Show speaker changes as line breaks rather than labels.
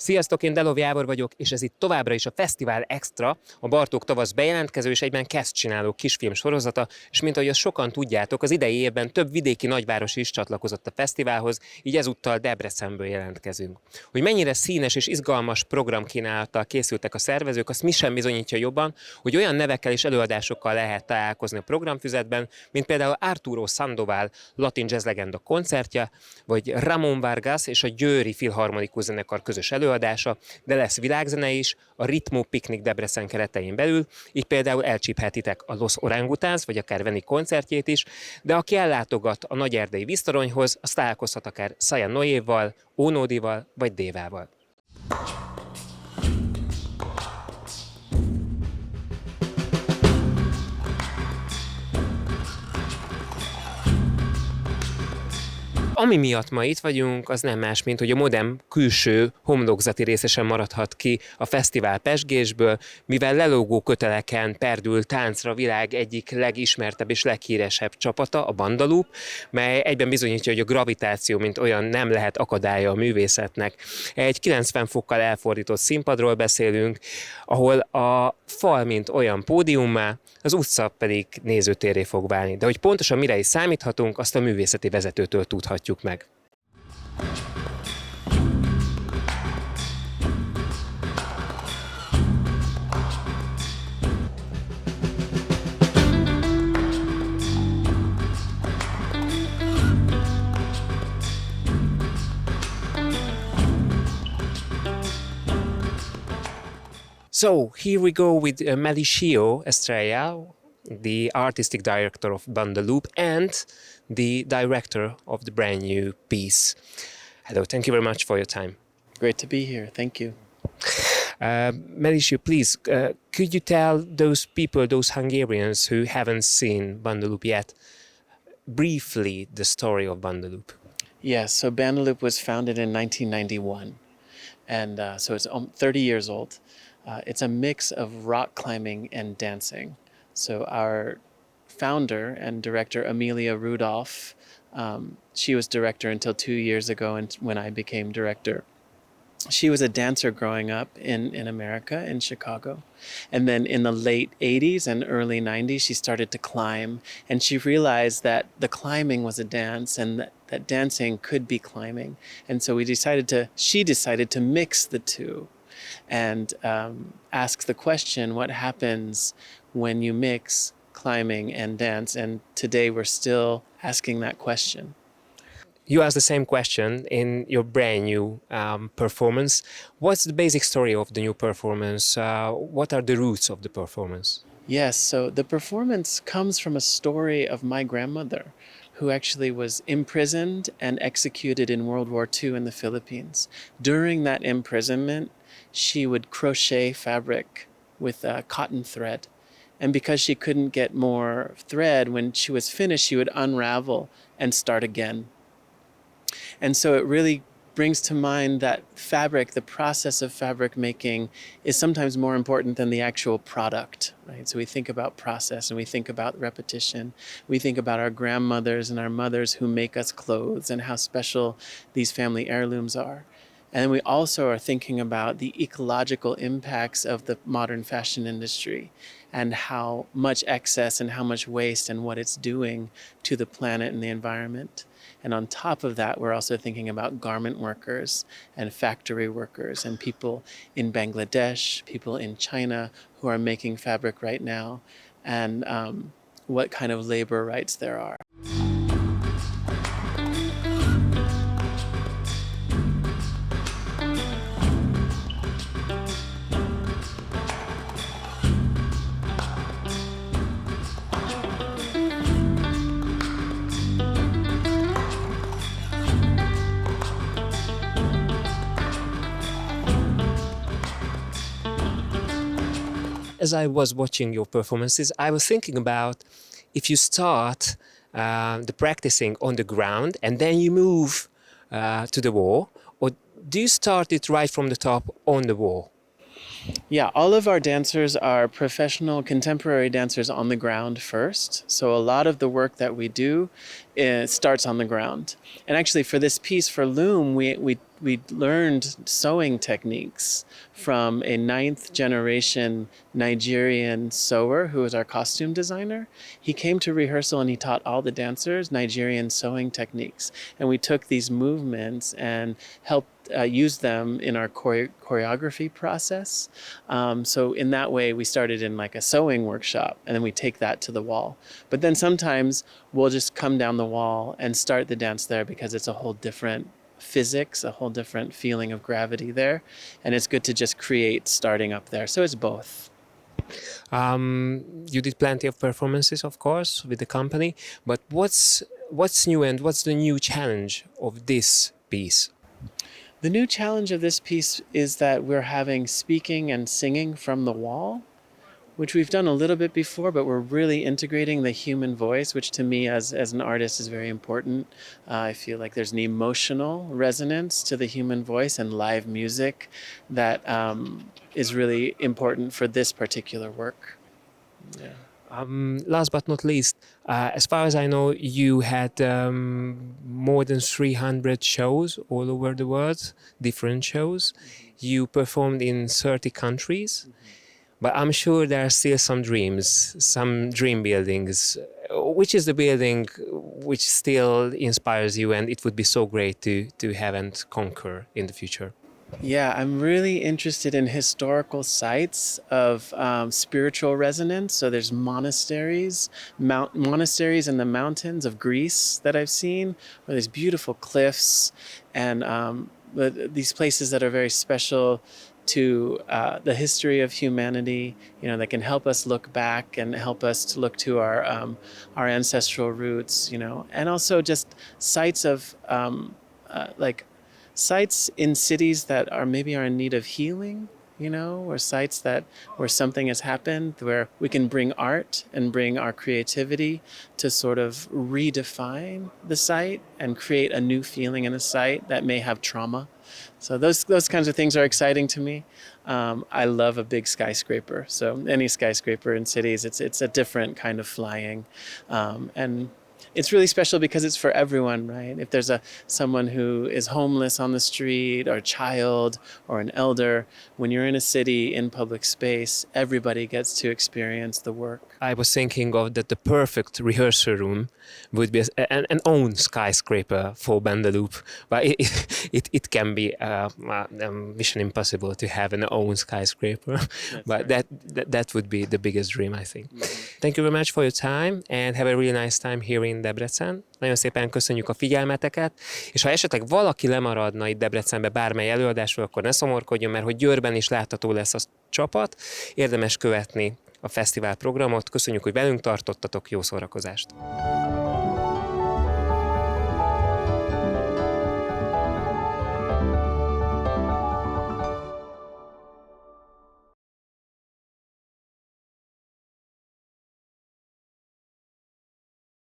Sziasztok, én Delov Jávor vagyok, és ez itt továbbra is a Fesztivál Extra, a Bartók Tavasz bejelentkező és egyben csináló kisfilm sorozata, és mint ahogy azt sokan tudjátok, az idei évben több vidéki nagyváros is csatlakozott a fesztiválhoz, így ezúttal Debrecenből jelentkezünk. Hogy mennyire színes és izgalmas programkínálattal készültek a szervezők, azt mi sem bizonyítja jobban, hogy olyan nevekkel és előadásokkal lehet találkozni a programfüzetben, mint például Arturo Sandoval latin jazz legenda koncertje, vagy Ramón Vargas és a Győri Filharmonikus Zenekar közös előadása, de lesz világzene is, a Ritmo Piknik Debrecen keretein belül, így például elcsíphetitek a Los Orangutáns, vagy akár Veni koncertjét is, de aki ellátogat a nagyerdei víztoronyhoz, az találkozhat akár Saja Noéval, Ónódival vagy Dévával. Ami miatt ma itt vagyunk, az nem más, mint hogy a MODEM külső homlokzati része sem maradhat ki a fesztivál pezsgésből, mivel lelógó köteleken perdül táncra a világ egyik legismertebb és leghíresebb csapata, a BANDALOOP, mely egyben bizonyítja, hogy a gravitáció, mint olyan nem lehet akadálya a művészetnek. Egy 90 fokkal elfordított színpadról beszélünk, ahol a fal, mint olyan pódiummá, az utca pedig nézőtérré fog válni. De hogy pontosan mire is számíthatunk, azt a művészeti vezetőtől tudhatjuk meg. So here we go with Melecio Estrellával, the artistic director of BANDALOOP and the director of the brand new piece. Hello, thank you very much for your time.
Great to be here. Thank you.
Melecio, please, could you tell those people, those Hungarians who haven't seen BANDALOOP yet, briefly the story of BANDALOOP?
Yes, so BANDALOOP was founded in 1991, and so it's 30 years old. It's a mix of rock climbing and dancing. So our founder and director, Amelia Rudolph, she was director until 2 years ago when I became director. She was a dancer growing up in America, in Chicago. And then in the late 80s and early 90s, she started to climb. And she realized that the climbing was a dance and that dancing could be climbing. And so she decided to mix the two and ask the question, what happens when you mix climbing and dance? And today we're still asking that question.
You asked the same question in your brand new performance. What's the basic story of the new performance? What are the roots of the performance?
Yes, so the performance comes from a story of my grandmother, who actually was imprisoned and executed in World War II in the Philippines. During that imprisonment, she would crochet fabric with cotton thread. And because she couldn't get more thread, when she was finished, she would unravel and start again. And so it really brings to mind that fabric, the process of fabric making, is sometimes more important than the actual product, right? So we think about process and we think about repetition. We think about our grandmothers and our mothers who make us clothes and how special these family heirlooms are. And we also are thinking about the ecological impacts of the modern fashion industry and how much excess and how much waste and what it's doing to the planet and the environment. And on top of that, we're also thinking about garment workers and factory workers and people in Bangladesh, people in China who are making fabric right now, and what kind of labor rights there are.
As I was watching your performances, I was thinking about if you start the practicing on the ground and then you move to the wall, or do you start it right from the top on the wall?
Yeah, all of our dancers are professional contemporary dancers on the ground first. So a lot of the work that we do starts on the ground. And actually for this piece for Loom, we we learned sewing techniques from a 9th generation Nigerian sewer who was our costume designer. He came to rehearsal and he taught all the dancers Nigerian sewing techniques. And we took these movements and helped use them in our choreography process. So in that way, we started in like a sewing workshop, and then we take that to the wall. But then sometimes we'll just come down the wall and start the dance there because it's a whole different physics, a whole different feeling of gravity there. And it's good to just create starting up there. So it's both.
You did plenty of performances, of course, with the company, but what's new and what's the new challenge of this piece?
The new challenge of this piece is that we're having speaking and singing from the wall, which we've done a little bit before, but we're really integrating the human voice, which to me as an artist is very important. I feel like there's an emotional resonance to the human voice and live music that is really important for this particular work. Yeah.
Last but not least, as far as I know, you had more than 300 shows all over the world, different shows. You performed in 30 countries, but I'm sure there are still some dreams, some dream buildings. Which is the building which still inspires you and it would be so great to have and conquer in the future?
Yeah, I'm really interested in historical sites of spiritual resonance. So there's monasteries in the mountains of Greece that I've seen, where there's beautiful cliffs and these places that are very special to the history of humanity, that can help us look back and help us to look to our ancestral roots, and also just sites of sites in cities that are in need of healing, or sites where something has happened, where we can bring art and bring our creativity to sort of redefine the site and create a new feeling in a site that may have trauma. So those kinds of things are exciting to me. I love a big skyscraper. So any skyscraper in cities, it's a different kind of flying, and it's really special because it's for everyone, right? If there's someone who is homeless on the street, or a child, or an elder, when you're in a city, in public space, everybody gets to experience the work.
I was thinking of that the perfect rehearsal room would be an own skyscraper for BANDALOOP, but it can be mission impossible to have an own skyscraper. But right. that would be the biggest dream, I think. Mm-hmm. Thank you very much for your time, and have a really nice time here in Debrecen. Nagyon szépen köszönjük a figyelmeteket, és ha esetleg valaki lemaradna itt Debrecenbe bármely előadásról, akkor ne szomorkodjon, mert hogy Győrben is látható lesz a csapat. Érdemes követni a fesztivál programot. Köszönjük, hogy velünk tartottatok, jó szórakozást!